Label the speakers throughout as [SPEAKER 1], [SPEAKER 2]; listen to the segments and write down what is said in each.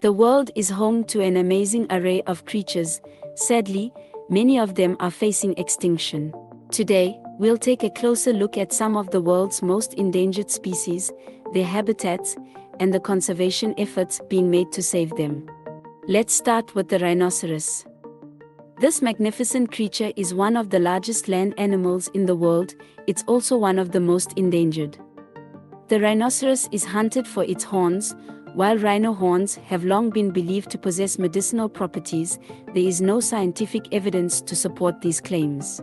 [SPEAKER 1] The world is home to an amazing array of creatures. Sadly, many of them are facing extinction. Today, we'll take a closer look at some of the world's most endangered species, their habitats, and the conservation efforts being made to save them. Let's start with the rhinoceros. This magnificent creature is one of the largest land animals in the world. It's also one of the most endangered. The rhinoceros is hunted for its horns. While rhino horns have long been believed to possess medicinal properties, there is no scientific evidence to support these claims.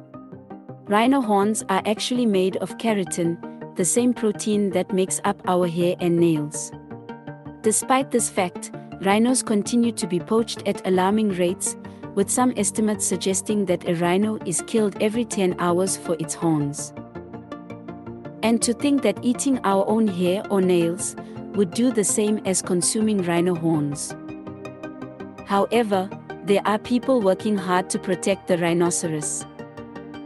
[SPEAKER 1] Rhino horns are actually made of keratin, the same protein that makes up our hair and nails. Despite this fact, rhinos continue to be poached at alarming rates, with some estimates suggesting that a rhino is killed every 10 hours for its horns. And to think that eating our own hair or nails would do the same as consuming rhino horns. However, there are people working hard to protect the rhinoceros.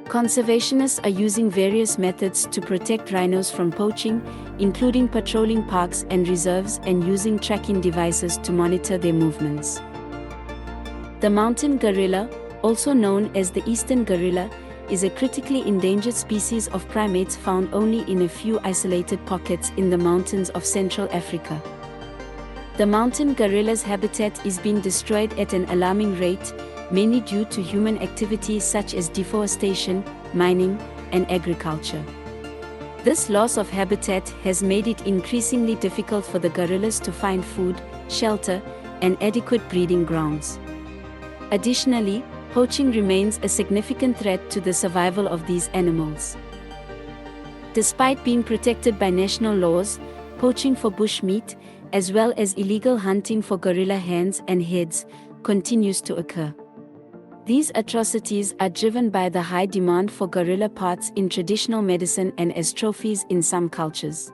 [SPEAKER 1] Conservationists are using various methods to protect rhinos from poaching, including patrolling parks and reserves and using tracking devices to monitor their movements. The mountain gorilla, also known as the eastern gorilla, is a critically endangered species of primates found only in a few isolated pockets in the mountains of Central Africa. The mountain gorilla's habitat is being destroyed at an alarming rate, mainly due to human activities such as deforestation, mining, and agriculture. This loss of habitat has made it increasingly difficult for the gorillas to find food, shelter, and adequate breeding grounds. Additionally, poaching remains a significant threat to the survival of these animals. Despite being protected by national laws, poaching for bush meat, as well as illegal hunting for gorilla hands and heads, continues to occur. These atrocities are driven by the high demand for gorilla parts in traditional medicine and as trophies in some cultures.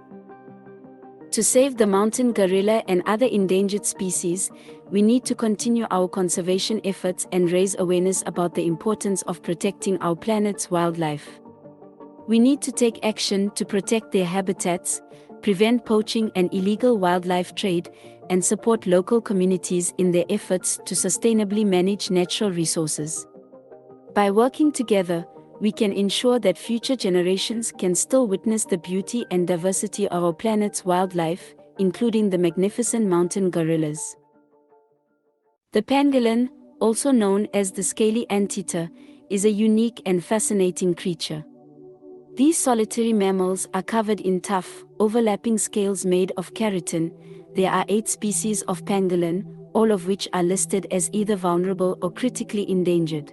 [SPEAKER 1] To save the mountain gorilla and other endangered species, we need to continue our conservation efforts and raise awareness about the importance of protecting our planet's wildlife. We need to take action to protect their habitats, prevent poaching and illegal wildlife trade, and support local communities in their efforts to sustainably manage natural resources. By working together, we can ensure that future generations can still witness the beauty and diversity of our planet's wildlife, including the magnificent mountain gorillas. The pangolin, also known as the scaly anteater, is a unique and fascinating creature. These solitary mammals are covered in tough, overlapping scales made of keratin. There are 8 species of pangolin, all of which are listed as either vulnerable or critically endangered.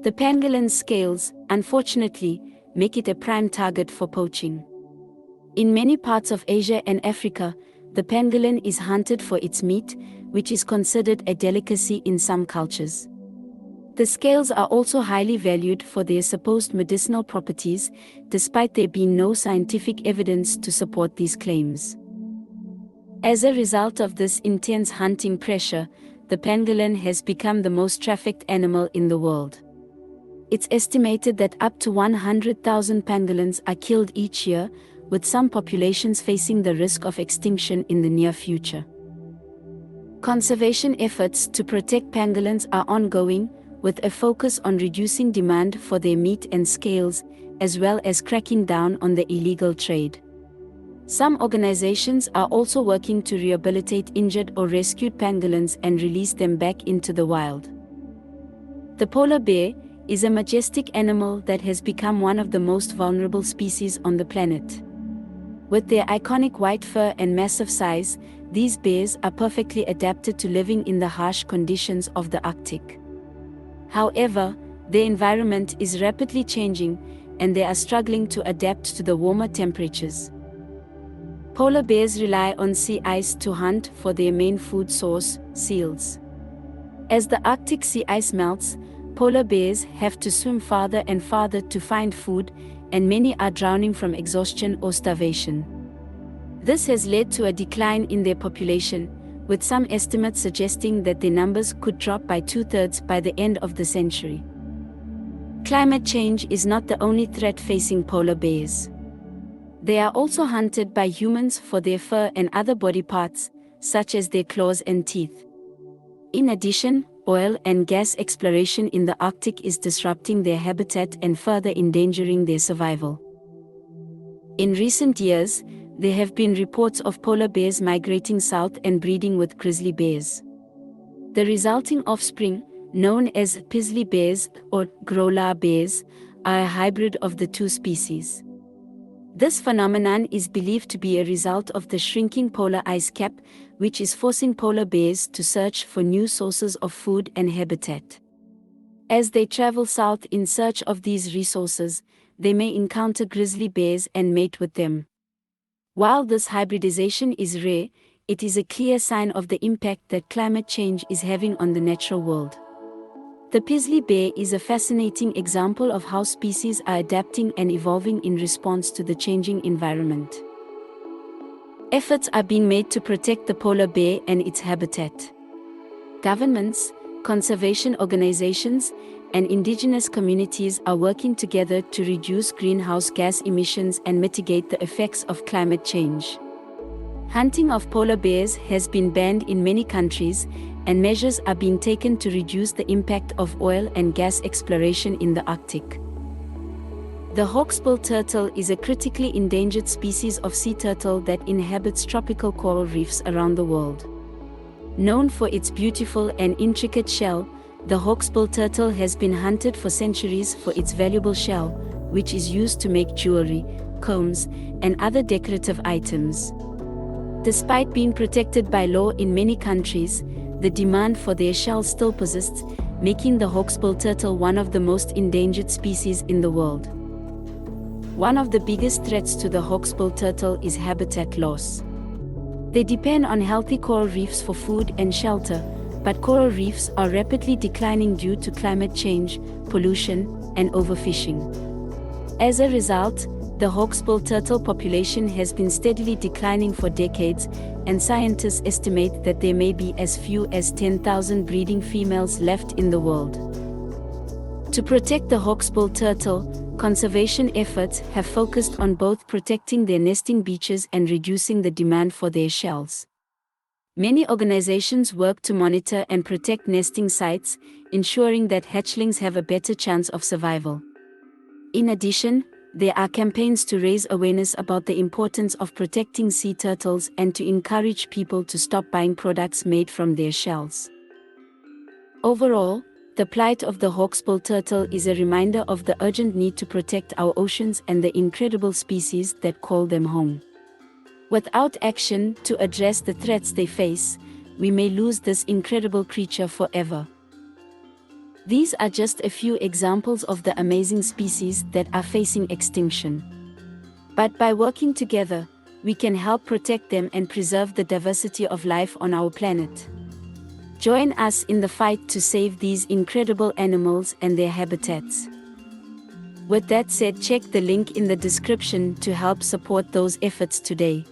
[SPEAKER 1] The pangolin's scales, unfortunately, make it a prime target for poaching. In many parts of Asia and Africa, the pangolin is hunted for its meat, which is considered a delicacy in some cultures. The scales are also highly valued for their supposed medicinal properties, despite there being no scientific evidence to support these claims. As a result of this intense hunting pressure, the pangolin has become the most trafficked animal in the world. It's estimated that up to 100,000 pangolins are killed each year, with some populations facing the risk of extinction in the near future. Conservation efforts to protect pangolins are ongoing, with a focus on reducing demand for their meat and scales, as well as cracking down on the illegal trade. Some organizations are also working to rehabilitate injured or rescued pangolins and release them back into the wild. The polar bear is a majestic animal that has become one of the most vulnerable species on the planet. With their iconic white fur and massive size, these bears are perfectly adapted to living in the harsh conditions of the Arctic. However, their environment is rapidly changing, and they are struggling to adapt to the warmer temperatures. Polar bears rely on sea ice to hunt for their main food source, seals. As the Arctic sea ice melts, polar bears have to swim farther and farther to find food, and many are drowning from exhaustion or starvation. This has led to a decline in their population, with some estimates suggesting that their numbers could drop by 2/3 by the end of the century. Climate change is not the only threat facing polar bears. They are also hunted by humans for their fur and other body parts, such as their claws and teeth. In addition, oil and gas exploration in the Arctic is disrupting their habitat and further endangering their survival. In recent years, there have been reports of polar bears migrating south and breeding with grizzly bears. The resulting offspring, known as grizzly bears or growler bears, are a hybrid of the two species. This phenomenon is believed to be a result of the shrinking polar ice cap, which is forcing polar bears to search for new sources of food and habitat. As they travel south in search of these resources, they may encounter grizzly bears and mate with them. While this hybridization is rare, it is a clear sign of the impact that climate change is having on the natural world. The grizzly bear is a fascinating example of how species are adapting and evolving in response to the changing environment. Efforts are being made to protect the polar bear and its habitat. Governments, conservation organizations, and indigenous communities are working together to reduce greenhouse gas emissions and mitigate the effects of climate change. Hunting of polar bears has been banned in many countries, and measures are being taken to reduce the impact of oil and gas exploration in the Arctic. The hawksbill turtle is a critically endangered species of sea turtle that inhabits tropical coral reefs around the world. Known for its beautiful and intricate shell, the hawksbill turtle has been hunted for centuries for its valuable shell, which is used to make jewelry, combs, and other decorative items. Despite being protected by law in many countries, the demand for their shell still persists, making the hawksbill turtle one of the most endangered species in the world. One of the biggest threats to the hawksbill turtle is habitat loss. They depend on healthy coral reefs for food and shelter, but coral reefs are rapidly declining due to climate change, pollution, and overfishing. As a result, the hawksbill turtle population has been steadily declining for decades, and scientists estimate that there may be as few as 10,000 breeding females left in the world. To protect the hawksbill turtle, conservation efforts have focused on both protecting their nesting beaches and reducing the demand for their shells. Many organizations work to monitor and protect nesting sites, ensuring that hatchlings have a better chance of survival. In addition, there are campaigns to raise awareness about the importance of protecting sea turtles and to encourage people to stop buying products made from their shells. Overall, the plight of the hawksbill turtle is a reminder of the urgent need to protect our oceans and the incredible species that call them home. Without action to address the threats they face, we may lose this incredible creature forever. These are just a few examples of the amazing species that are facing extinction. But by working together, we can help protect them and preserve the diversity of life on our planet. Join us in the fight to save these incredible animals and their habitats. With that said, check the link in the description to help support those efforts today.